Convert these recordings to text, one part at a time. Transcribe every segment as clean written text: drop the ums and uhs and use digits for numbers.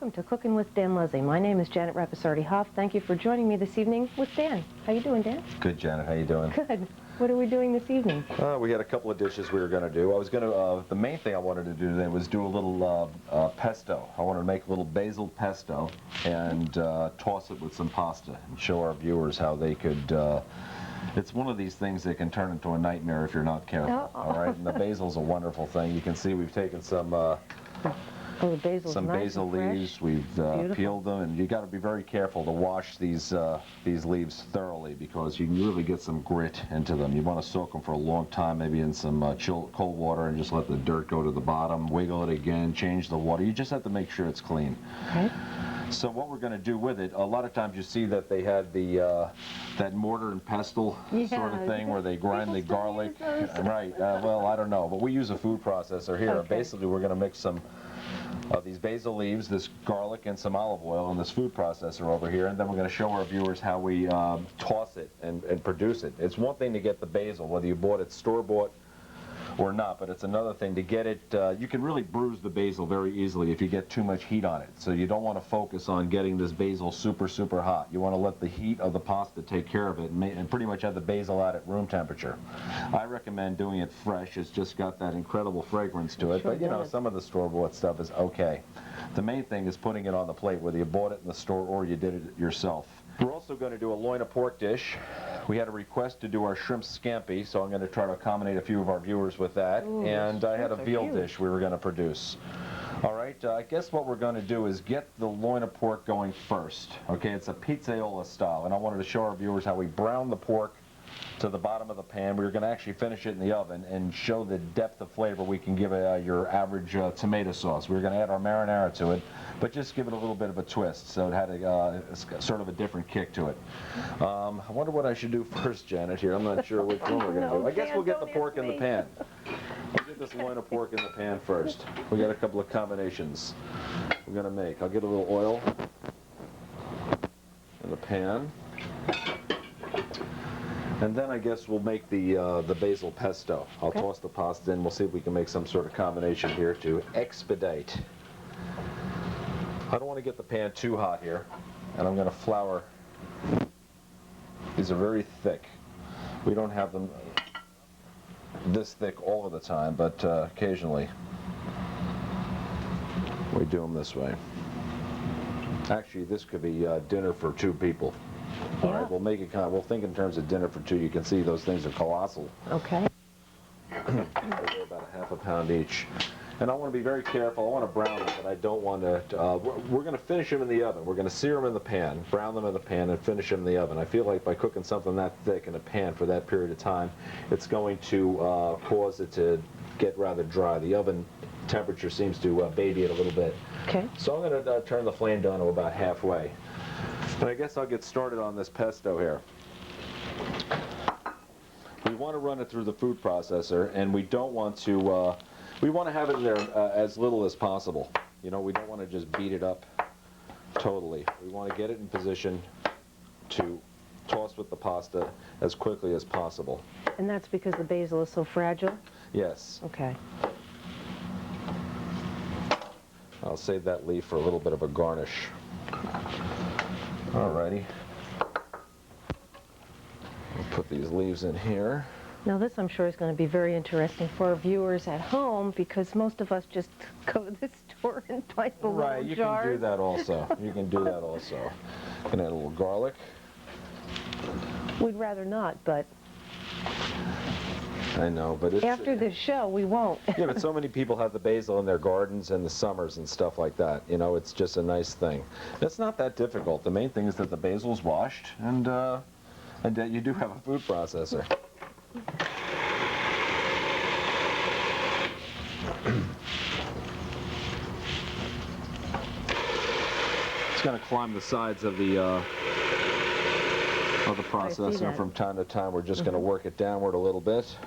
Welcome to Cooking with Dan Leslie. My name is Janet Rapasardi-Hoff. Thank you for joining me this evening with Dan. How you doing, Dan? Good, Janet. How you doing? Good. What are we doing this evening? We had a couple of dishes we were going to do. The main thing I wanted to do today was do a little pesto. I wanted to make a little basil pesto and toss it with some pasta and show our viewers how they could. It's one of these things that can turn into a nightmare if you're not careful. Oh. All right, and the basil's a wonderful thing. You can see we've taken some. The basil's some nice basil and fresh. leaves. We've peeled them, and you got to be very careful to wash these leaves thoroughly because you can really get some grit into them. You want to soak them for a long time, maybe in some cold water, and just let the dirt go to the bottom. Wiggle it again, change the water. You just have to make sure it's clean. Okay. So what we're going to do with it, a lot of times you see that they had the that mortar and pestle sort of thing where they grind the garlic. Right. Well, I don't know, but we use a food processor here. Okay. Basically, we're going to mix some these basil leaves, this garlic, and some olive oil in this food processor over here, and then we're going to show our viewers how we toss it and produce it. It's one thing to get the basil, whether you bought it store-bought or not, but it's another thing to get it. You can really bruise the basil very easily if you get too much heat on it. So you don't want to focus on getting this basil super, super hot. You want to let the heat of the pasta take care of it and pretty much have the basil out at room temperature. I recommend doing it fresh. It's just got that incredible fragrance to it. Sure But you know, does. some of the store-bought stuff is okay. The main thing is putting it on the plate, whether you bought it in the store or you did it yourself. We're also going to do a loin of pork dish. We had a request to do our shrimp scampi, so I'm going to try to accommodate a few of our viewers with that. Ooh, and I had a shrimps are veal huge. dish we were going to produce. All right, I guess what we're going to do is get the loin of pork going first. Okay, it's a pizzaiola style, and I wanted to show our viewers how we brown the pork to the bottom of the pan. We were going to actually finish it in the oven and show the depth of flavor we can give your average tomato sauce. We were going to add our marinara to it, but just give it a little bit of a twist, so it had sort of a different kick to it. I wonder what I should do first, Janet, here. I'm not sure which one we're going to do. I guess we'll get the pork in the pan. We'll get this loin of pork in the pan first. We got a couple of combinations we're going to make. I'll get a little oil in the pan. And then I guess we'll make the basil pesto. I'll toss the pasta in. We'll see if we can make some sort of combination here to expedite. I don't want to get the pan too hot here, and I'm going to flour. These are very thick. We don't have them this thick all of the time, but occasionally we do them this way. Actually, this could be dinner for 2 people. All right, we'll make it we'll think in terms of dinner for 2. You can see those things are colossal. Okay. They're about a half a pound each. And I want to be very careful. I want to brown them, but I don't want to. We're going to finish them in the oven. We're going to sear them in the pan, brown them in the pan, and finish them in the oven. I feel like by cooking something that thick in a pan for that period of time, it's going to cause it to get rather dry. The oven temperature seems to baby it a little bit. Okay. So I'm going to turn the flame down to about halfway. And I guess I'll get started on this pesto here. We want to run it through the food processor, and we don't want to, we want to have it in there as little as possible. You know, we don't want to just beat it up totally. We want to get it in position to toss with the pasta as quickly as possible. And that's because the basil is so fragile? Yes. Okay. I'll save that leaf for a little bit of a garnish. Alrighty. We'll put these leaves in here. Now this, I'm sure, is going to be very interesting for our viewers at home because most of us just go to the store and buy the Right, little you jars. can do that also. You can do that also. Can add a little garlic. We'd rather not, but I know, but it's after this show, we won't. yeah, but so many people have the basil in their gardens in the summers and stuff like that. You know, it's just a nice thing. It's not that difficult. The main thing is that the basil's washed and that you do have a food processor. It's going to climb the sides of the processor. that. From time to time, we're just going to work it downward a little bit.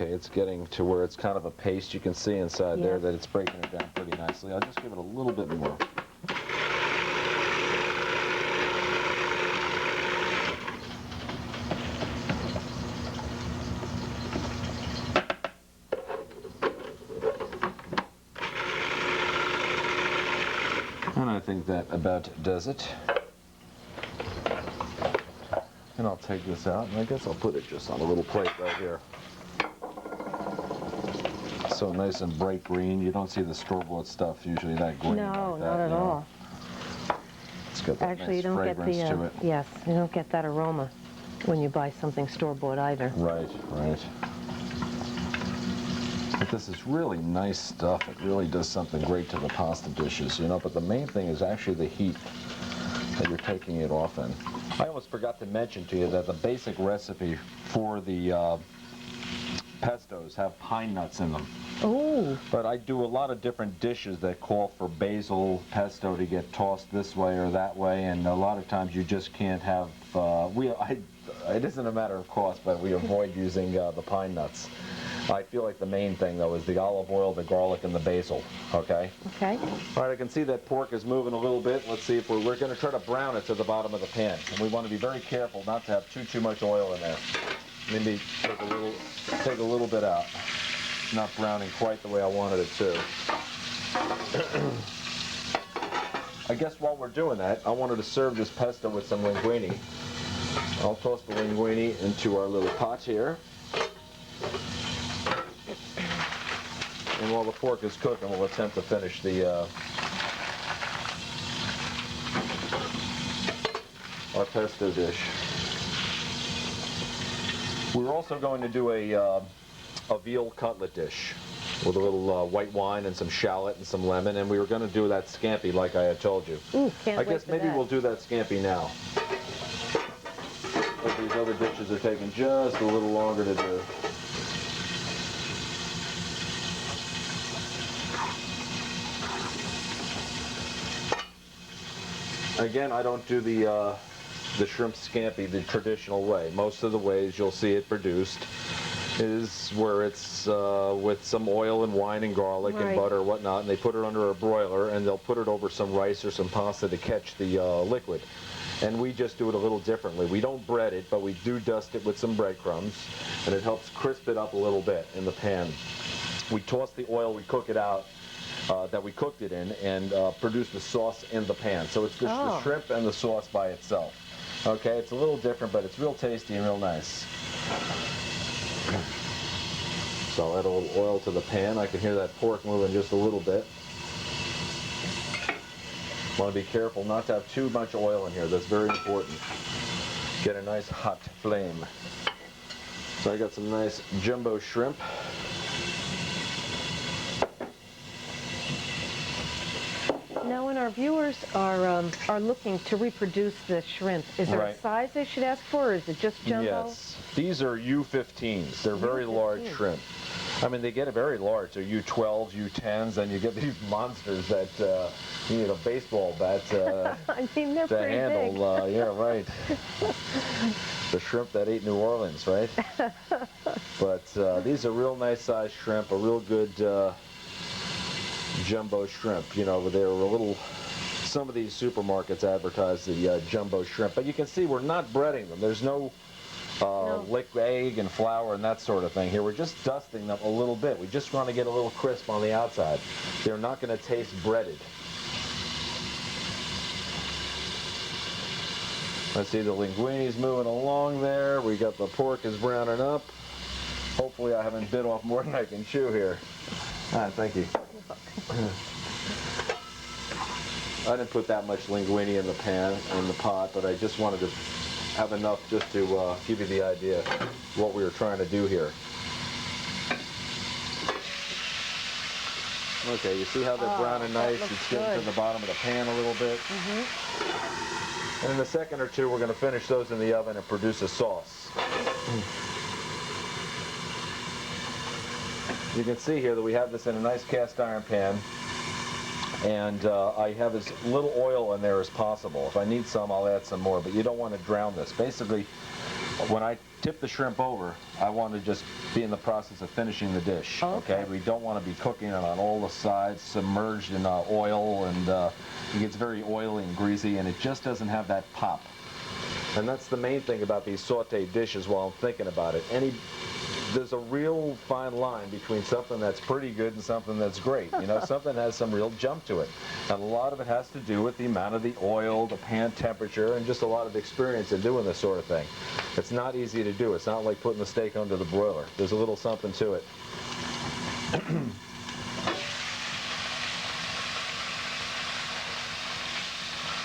Okay, it's getting to where it's kind of a paste. You can see inside there that it's breaking it down pretty nicely. I'll just give it a little bit more. think that about does it. And I'll take this out, and I guess I'll put it just on a little plate right here. So nice and bright green. You don't see the store-bought stuff usually that green. No, like that, not at you know. all. It's got that Actually, you nice don't get fragrance the, to it. yes, you don't get that aroma when you buy something store-bought either. Right, right. But this is really nice stuff. It really does something great to the pasta dishes, you know. But the main thing is actually the heat that you're taking it off in. I almost forgot to mention to you that the basic recipe for the pestos have pine nuts in them. Oh, But I do a lot of different dishes that call for basil pesto to get tossed this way or that way, and a lot of times you just can't have. It isn't a matter of cost, but we avoid using the pine nuts. I feel like the main thing though is the olive oil, the garlic, and the basil. Okay. okay. All right, I can see that pork is moving a little bit. Let's see if we're going to try to brown it to the bottom of the pan, and we want to be very careful not to have too much oil in there. Maybe take a little bit out. Not browning quite the way I wanted it to. I guess while we're doing that, I wanted to serve this pesto with some linguine. I'll toss the linguine into our little pot here. And while the pork is cooking, we'll attempt to finish the our pesto dish. We're also going to do a veal cutlet dish with a little white wine and some shallot and some lemon, and we were going to do that scampi like I had told you. Ooh, can't I wait guess for maybe that. we'll do that scampi now. But these other dishes are taking just a little longer to do. Again, I don't do the shrimp scampi the traditional way. Most of the ways you'll see it produced is where it's with some oil and wine and garlic and Right. butter or whatnot, and they put it under a broiler and they'll put it over some rice or some pasta to catch the liquid. And we just do it a little differently. We don't bread it, but we do dust it with some breadcrumbs, and it helps crisp it up a little bit in the pan. We toss the oil, we cook it out, that we cooked it in, and produce the sauce in the pan. So it's just the shrimp and the sauce by itself. Okay, it's a little different, but it's real tasty and real nice. So I'll add a little oil to the pan. I can hear that pork moving just a little bit. Want to be careful not to have too much oil in here. That's very important. Get a nice hot flame. So I got some nice jumbo shrimp. Now, when our viewers are looking to reproduce the shrimp, is there Right. a size they should ask for, or is it just jumbo? Yes. These are U15s. They're very large U15. shrimp. I mean, they get very large. They're U12s, U10s, and you get these monsters that you need a baseball bat I mean, they're to pretty handle. big. Yeah, right. The shrimp that ate New Orleans, right? But these are real nice sized shrimp, a real good jumbo shrimp. You know, they're a little. Some of these supermarkets advertise the jumbo shrimp, but you can see we're not breading them. There's no liquid egg and flour and that sort of thing here. We're just dusting them a little bit. We just want to get a little crisp on the outside. They're not going to taste breaded. Let's see, the linguine's moving along there. We got the pork is browning up. Hopefully I haven't bit off more than I can chew here. Ah, thank you. I didn't put that much linguine in the pan, in the pot, but I just wanted to have enough just to give you the idea of what we were trying to do here. Okay, you see how they're browning that nice? looks It's getting good. to the bottom of the pan a little bit. And in a second or two, we're going to finish those in the oven and produce a sauce. You can see here that we have this in a nice cast iron pan. And I have as little oil in there as possible. If I need some, I'll add some more, but you don't want to drown this. Basically, when I tip the shrimp over, I want to just be in the process of finishing the dish. Okay. We don't want to be cooking it on all the sides, submerged in oil, and it gets very oily and greasy, and it just doesn't have that pop. And that's the main thing about these sauteed dishes while I'm thinking about it. there's a real fine line between something that's pretty good and something that's great. You know, something has some real jump to it. And a lot of it has to do with the amount of the oil, the pan temperature, and just a lot of experience in doing this sort of thing. It's not easy to do. It's not like putting the steak under the broiler. There's a little something to it.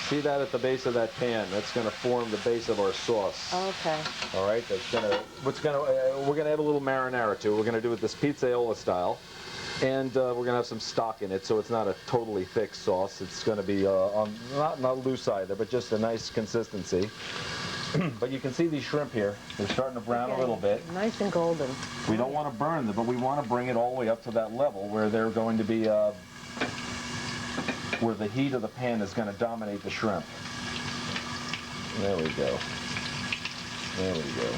See that at the base of that pan? That's going to form the base of our sauce. Okay. All right, that's gonna. We're gonna add a little marinara to it. We're gonna do it this pizzaiola style, and we're gonna have some stock in it, so it's not a totally thick sauce. It's gonna be not loose either, but just a nice consistency. But you can see these shrimp here. They're starting to brown a little bit. Nice and golden. We don't want to burn them, but we want to bring it all the way up to that level where they're going to be. Where the heat of the pan is going to dominate the shrimp. There we go. There we go.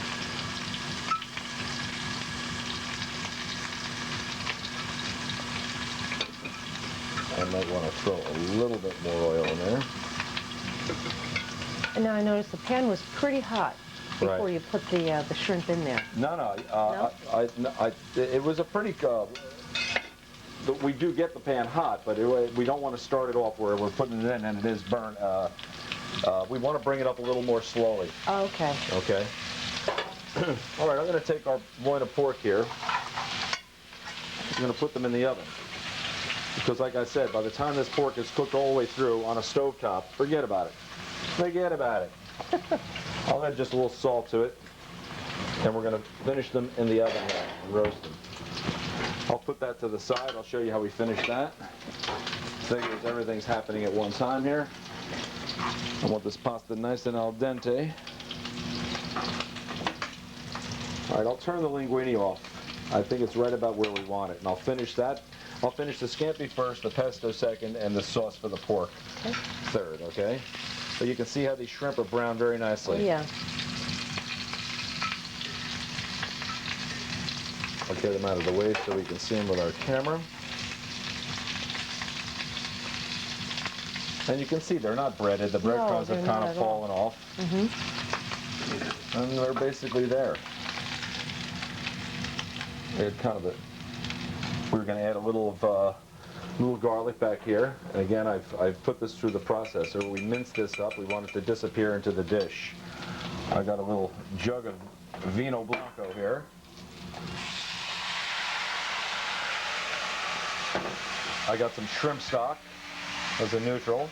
I might want to throw a little bit more oil in there. And now I noticed the pan was pretty hot before Right. you put the shrimp in there. No. No? It was a pretty. We do get the pan hot, but we don't want to start it off where we're putting it in and it is burnt. We want to bring it up a little more slowly. Oh, okay. Okay. All right, I'm going to take our loin of pork here. I'm going to put them in the oven. Because like I said, by the time this pork is cooked all the way through on a stovetop, forget about it. Forget about it. I'll add just a little salt to it. And we're going to finish them in the oven here and roast them. I'll put that to the side. I'll show you how we finish that. Figures everything's happening at one time here. I want this pasta nice and al dente. All right, I'll turn the linguine off. I think it's right about where we want it. And I'll finish that. I'll finish the scampi first, the pesto second, and the sauce for the pork third, okay? But you can see how these shrimp are browned very nicely. Yeah. I'll get them out of the way so we can see them with our camera. And you can see they're not breaded. The breadcrumbs have kind of fallen off. Mm-hmm. And they're basically there. It's kind of we're going to add a little garlic back here. And again, I've put this through the processor. We mince this up. We want it to disappear into the dish. I got a little jug of Vino Blanco here. I got some shrimp stock as a neutral.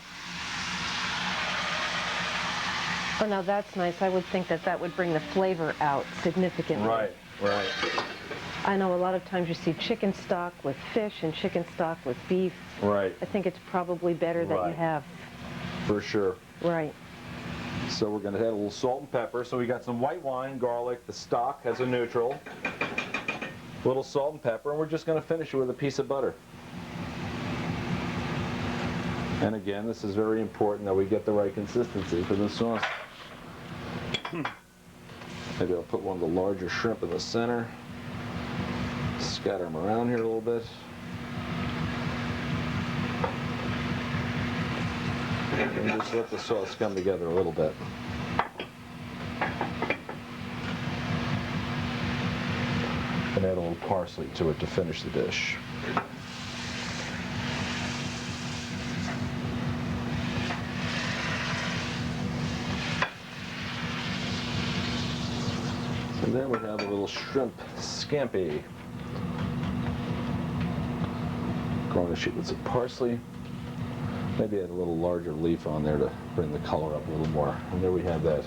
Oh, now that's nice. I would think that would bring the flavor out significantly. Right. I know a lot of times you see chicken stock with fish and chicken stock with beef. Right. I think it's probably better that you have. For sure. Right. So we're going to add a little salt and pepper. So we got some white wine, garlic, the stock as a neutral, a little salt and pepper, and we're just going to finish it with a piece of butter. And again, this is very important that we get the right consistency for the sauce. Maybe I'll put one of the larger shrimp in the center. Scatter them around here a little bit. And just let the sauce come together a little bit. And add a little parsley to it to finish the dish. And then we have a little shrimp scampi. Garnish it with some parsley. Maybe add a little larger leaf on there to bring the color up a little more. And there we have that.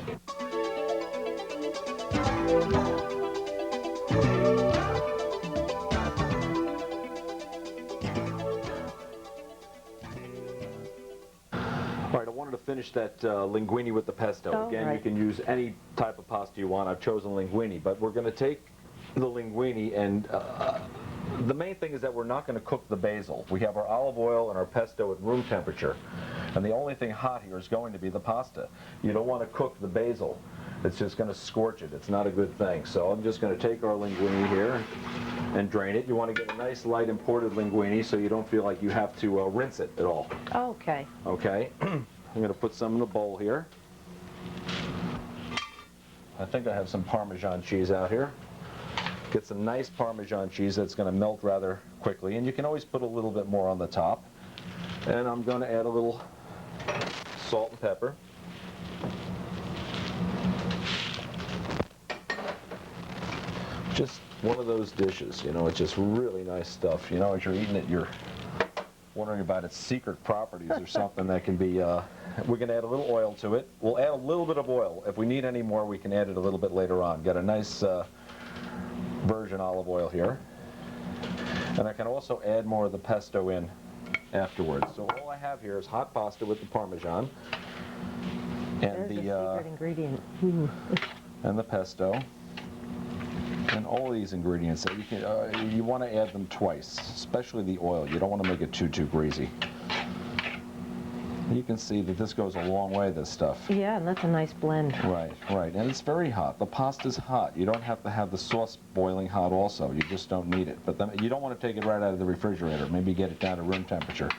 All right, I wanted to finish that linguine with the pesto. Oh, Again, right. you can use any type of pasta you want. I've chosen linguine, but we're going to take the linguine and the main thing is that we're not going to cook the basil. We have our olive oil and our pesto at room temperature. And the only thing hot here is going to be the pasta. You don't want to cook the basil. It's just going to scorch it. It's not a good thing. So I'm just going to take our linguine here and drain it. You want to get a nice light imported linguine so you don't feel like you have to rinse it at all. Okay. Okay. I'm going to put some in a bowl here. I think I have some Parmesan cheese out here. Get some nice Parmesan cheese that's going to melt rather quickly, and you can always put a little bit more on the top. And I'm going to add a little salt and pepper. Just one of those dishes, you know, it's just really nice stuff. You know, as you're eating it, you're wondering about its secret properties or something that can be, we're going to add a little oil to it. We'll add a little bit of oil. If we need any more, we can add it a little bit later on. Got a nice virgin olive oil here. And I can also add more of the pesto in afterwards. So all I have here is hot pasta with the Parmesan. And There's the secret ingredient. Ooh. And the pesto. And all these ingredients, that you can, you want to add them twice, especially the oil. You don't want to make it too greasy. You can see that this goes a long way, this stuff. Yeah, and that's a nice blend. Right, right. And it's very hot. The pasta's hot. You don't have to have the sauce boiling hot also. You just don't need it. But then you don't want to take it right out of the refrigerator. Maybe get it down to room temperature.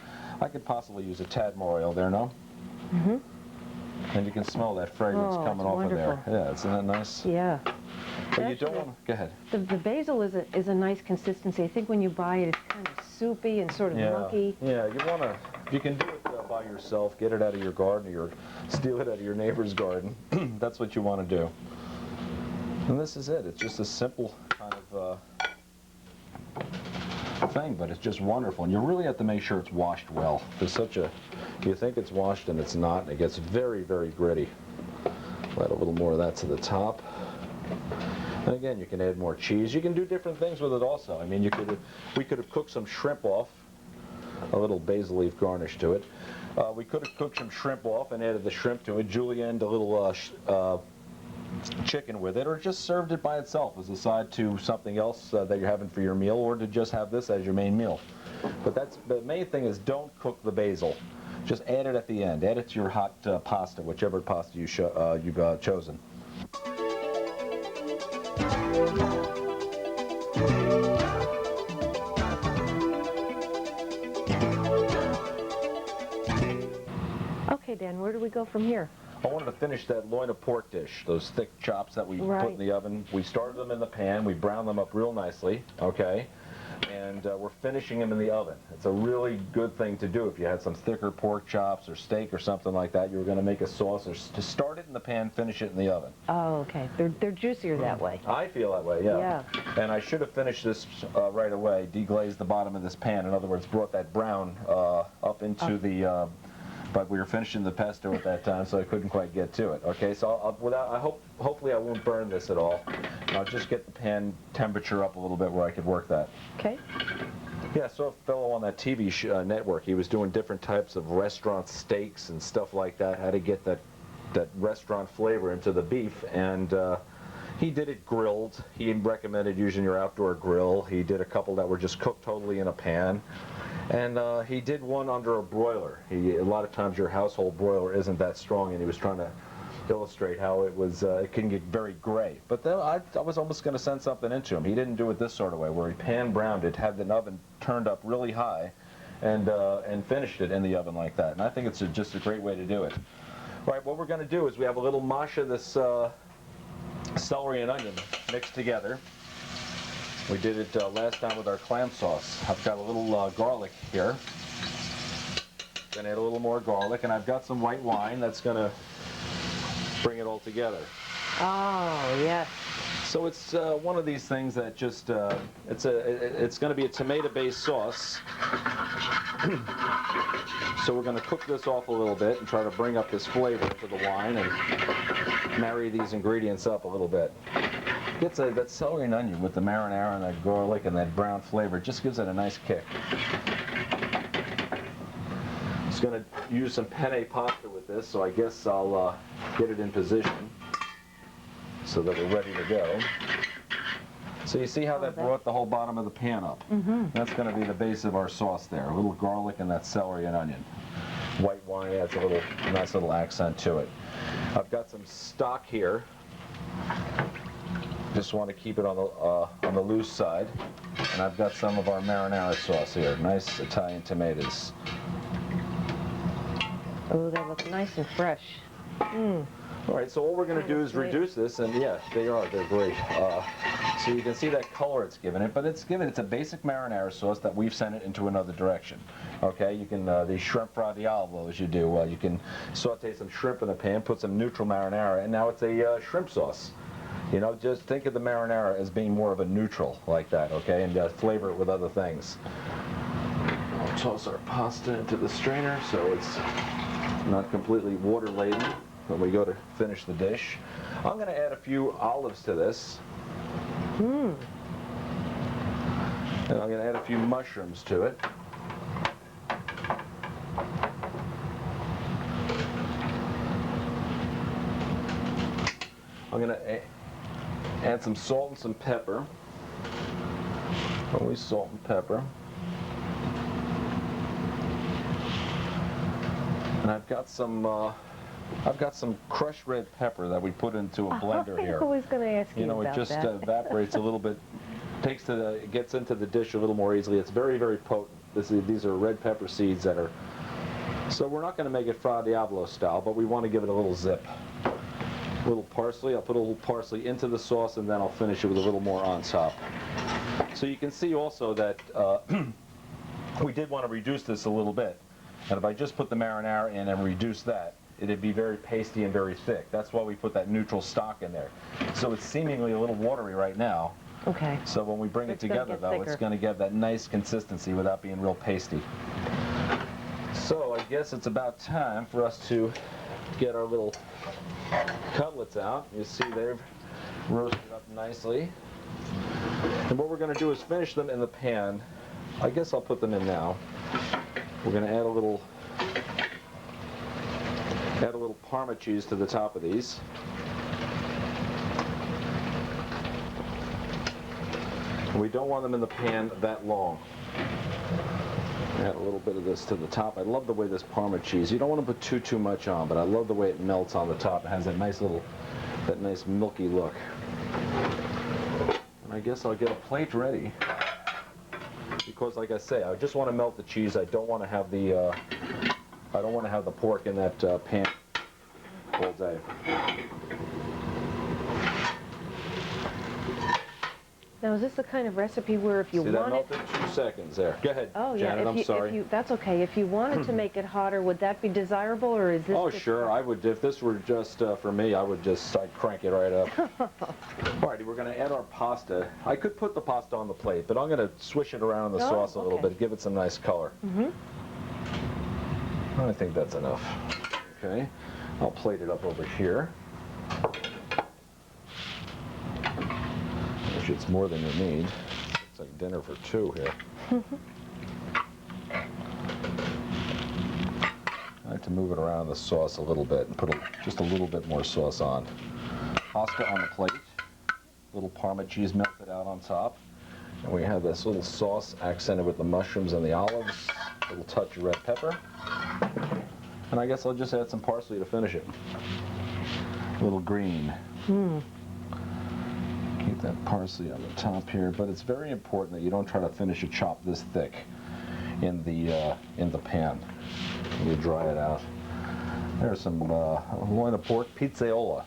I could possibly use a tad more oil there, no? Mm-hmm. And you can smell that fragrance coming off wonderful. of there. Yeah, isn't that nice? Yeah. But you don't want to, go ahead. The basil is a nice consistency. I think when you buy it, it's kind of soupy and sort of milky. Yeah, you want to, you can do it by yourself, get it out of your garden or steal it out of your neighbor's garden. That's what you want to do. And this is it. It's just a simple kind of thing, but it's just wonderful. And you really have to make sure it's washed well. There's such a, you think it's washed and it's not, and it gets very, very gritty. Add a little more of that to the top. And again, you can add more cheese. You can do different things with it also. I mean, we could have cooked some shrimp off, a little basil leaf garnish to it. We could have cooked some shrimp off and added the shrimp to it, julienned a little chicken with it, or just served it by itself as a side to something else that you're having for your meal, or to just have this as your main meal. But the main thing is don't cook the basil. Just add it at the end. Add it to your hot pasta, whichever pasta you've chosen. Okay, Dan, where do we go from here? I wanted to finish that loin of pork dish, those thick chops that we put in the oven. We started them in the pan. We browned them up real nicely, okay? And we're finishing them in the oven. It's a really good thing to do if you had some thicker pork chops or steak or something like that. You were going to make a sauce, or to start it in the pan, finish it in the oven. Oh, okay. They're juicier that way. I feel that way, yeah. And I should have finished this right away, deglazed the bottom of this pan. In other words, brought that brown up into the... but we were finishing the pesto at that time, so I couldn't quite get to it. Okay, so hopefully I won't burn this at all. I'll just get the pan temperature up a little bit where I could work that. Okay. Yeah, I saw a fellow on that TV network. He was doing different types of restaurant steaks and stuff like that, how to get that restaurant flavor into the beef, and he did it grilled. He recommended using your outdoor grill. He did a couple that were just cooked totally in a pan. And he did one under a broiler. A lot of times your household broiler isn't that strong, and he was trying to illustrate how it can get very gray. But then I was almost going to send something into him. He didn't do it this sort of way, where he pan browned it, had the oven turned up really high, and finished it in the oven like that. And I think it's just a great way to do it. All right, what we're going to do is we have a little mash of this celery and onion mixed together. We did it last time with our clam sauce. I've got a little garlic here. Gonna add a little more garlic, and I've got some white wine that's gonna bring it all together. Oh, yes. So it's one of these things that just it's going to be a tomato-based sauce. So we're going to cook this off a little bit and try to bring up this flavor to the wine and marry these ingredients up a little bit. Gets that celery and onion with the marinara and that garlic and that brown flavor. It just gives it a nice kick. Just going to use some penne pasta with this, so I guess I'll get it in position so that we're ready to go. So you see how that brought the whole bottom of the pan up? Mm-hmm. That's going to be the base of our sauce there. A little garlic and that celery and onion. White wine adds a nice little accent to it. I've got some stock here. Just want to keep it on the loose side. And I've got some of our marinara sauce here. Nice Italian tomatoes. Oh, that looks nice and fresh. All right, so all we're going to do is reduce this, and yeah, they're great. So you can see that color it's given it, but it's a basic marinara sauce that we've sent it into another direction. Okay, you can, these shrimp fra diavolo as you do, you can saute some shrimp in a pan, put some neutral marinara, and now it's a shrimp sauce. You know, just think of the marinara as being more of a neutral like that, okay, and flavor it with other things. I'll toss our pasta into the strainer so it's not completely water laden when we go to finish the dish. I'm going to add a few olives to this. And I'm going to add a few mushrooms to it. I'm going to add some salt and some pepper. Always salt and pepper. And I've got some crushed red pepper that we put into a blender here. I was going to ask you know, about it just that. evaporates a little bit, it gets into the dish a little more easily. It's very, very potent. These are red pepper seeds that are, so we're not going to make it Fra Diavolo style, but we want to give it a little zip. A little parsley, I'll put a little parsley into the sauce and then I'll finish it with a little more on top. So you can see also that we did want to reduce this a little bit. And if I just put the marinara in and reduce that, it'd be very pasty and very thick. That's why we put that neutral stock in there. So it's seemingly a little watery right now. Okay. So when we bring it together, though, it's going to get that nice consistency without being real pasty. So I guess it's about time for us to get our little cutlets out. You see they've roasted up nicely. And what we're going to do is finish them in the pan. I guess I'll put them in now. We're going to add a little Parma cheese to the top of these. And we don't want them in the pan that long. Add a little bit of this to the top. I love the way this Parma cheese, you don't want to put too much on, but I love the way it melts on the top. It has that nice milky look. And I guess I'll get a plate ready. Because, like I say, I just want to melt the cheese. I don't want to have the pork in that pan all day. Now, is this the kind of recipe where if you See, that want it... melted 2 seconds there. Go ahead, Oh, yeah. Janet, I'm sorry. That's okay. If you wanted to make it hotter, would that be desirable, or is this... Oh, just... sure. I would, if this were just for me, I'd crank it right up. All righty, we're going to add our pasta. I could put the pasta on the plate, but I'm going to swish it around in the sauce a little bit, give it some nice color. I think that's enough. Okay, I'll plate it up over here. Which it's more than you need. It's like dinner for 2 here. I like to move it around the sauce a little bit and put just a little bit more sauce on. Pasta on the plate, little Parma cheese melted out on top, and we have this little sauce accented with the mushrooms and the olives, a little touch of red pepper, and I guess I'll just add some parsley to finish it. A little green. Keep that parsley on the top here, but it's very important that you don't try to finish a chop this thick in the pan. You dry it out. There's some loin of pork pizzaiola.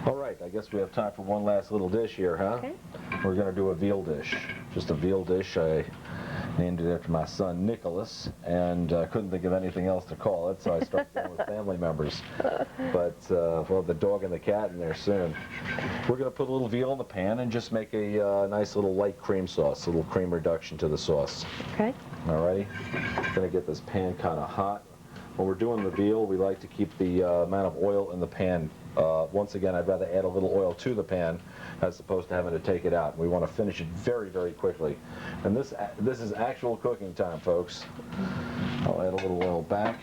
All right, I guess we have time for one last little dish here, huh? Okay. We're going to do a veal dish. Just a veal dish. I named it after my son Nicholas, and couldn't think of anything else to call it, so I started going with family members. But we'll have the dog and the cat in there soon. We're going to put a little veal in the pan and just make a nice little light cream sauce, a little cream reduction to the sauce. Okay. Alrighty, going to get this pan kind of hot. When we're doing the veal, we like to keep the amount of oil in the pan. Once again, I'd rather add a little oil to the pan as opposed to having to take it out. We want to finish it very, very quickly. And this is actual cooking time, folks. I'll add a little oil back.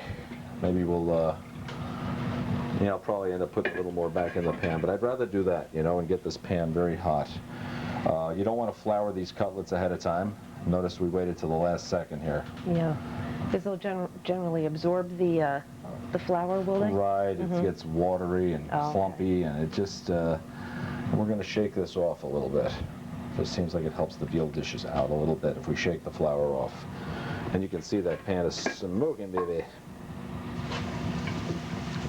Maybe we'll, I'll probably end up putting a little more back in the pan, but I'd rather do that, and get this pan very hot. You don't want to flour these cutlets ahead of time. Notice we waited till the last second here. Yeah. Because they'll generally absorb the flour, will they? Right, it gets watery and clumpy, and it just, we're going to shake this off a little bit. It seems like it helps the veal dishes out a little bit if we shake the flour off. And you can see that pan is smoking, baby.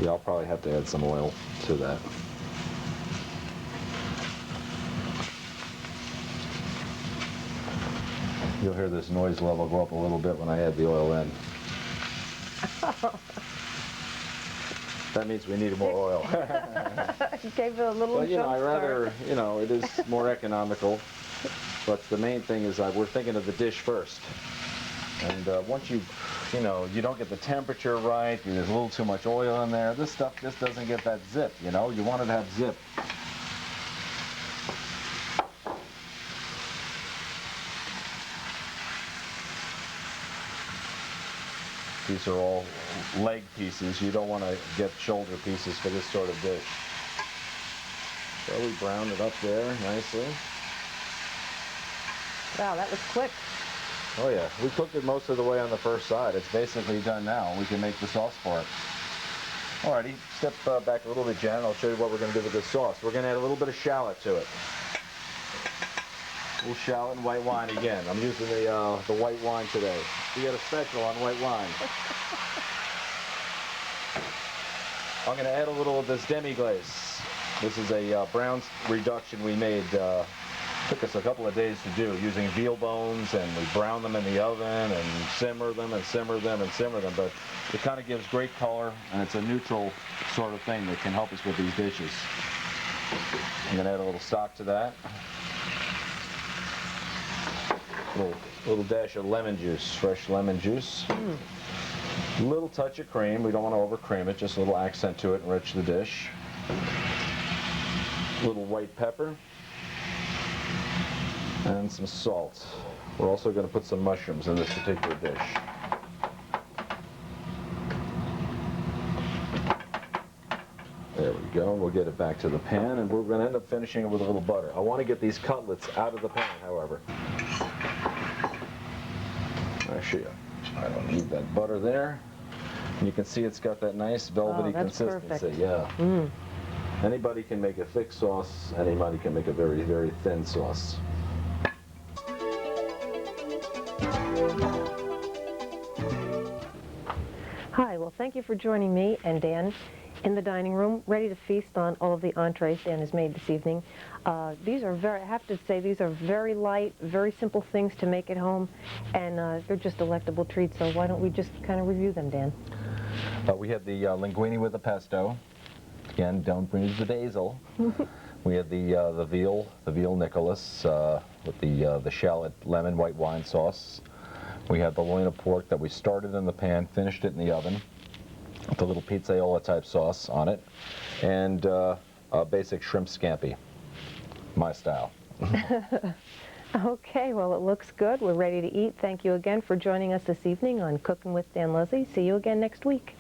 Yeah, I'll probably have to add some oil to that. You'll hear this noise level go up a little bit when I add the oil in. That means we need more oil. Gave it a little Well, jump I start. rather, it is more economical. But the main thing is we're thinking of the dish first. And once you don't get the temperature right, there's a little too much oil in there, this stuff just doesn't get that zip, you want it to have zip. These are all leg pieces. You don't want to get shoulder pieces for this sort of dish. So we brown it up there nicely. Wow, that was quick. Oh yeah, we cooked it most of the way on the first side. It's basically done now. We can make the sauce for it. Alrighty, step back a little bit, Jen. I'll show you what we're going to do with this sauce. We're going to add a little bit of shallot to it. A little shallot and white wine again. I'm using the white wine today. We got a special on white wine. I'm going to add a little of this demi-glace. This is a brown reduction we made. Took us a couple of days to do, using veal bones, and we brown them in the oven and simmer them and simmer them and simmer them. But it kind of gives great color, and it's a neutral sort of thing that can help us with these dishes. I'm going to add a little stock to that. A little dash of lemon juice, fresh lemon juice. A little touch of cream. We don't want to over cream it, just a little accent to it, enrich the dish. A little white pepper. And some salt. We're also going to put some mushrooms in this particular dish. There we go. We'll get it back to the pan, and we're going to end up finishing it with a little butter. I want to get these cutlets out of the pan, however. Actually, I don't need that butter there. And you can see it's got that nice velvety consistency. Perfect. Yeah. Anybody can make a thick sauce. Anybody can make a very, very thin sauce. Hi, well, thank you for joining me and Dan in the dining room, ready to feast on all of the entrees Dan has made this evening. These are I have to say, these are very light, very simple things to make at home, and they're just delectable treats, so why don't we just kind of review them, Dan? We had the linguine with the pesto. Again, don't bruise the basil. We had the veal Nicholas with the shallot lemon white wine sauce. We had the loin of pork that we started in the pan, finished it in the oven, with a little pizzaiola type sauce on it, and a basic shrimp scampi, my style. Okay, well, it looks good. We're ready to eat. Thank you again for joining us this evening on Cooking with Dan Leslie. See you again next week.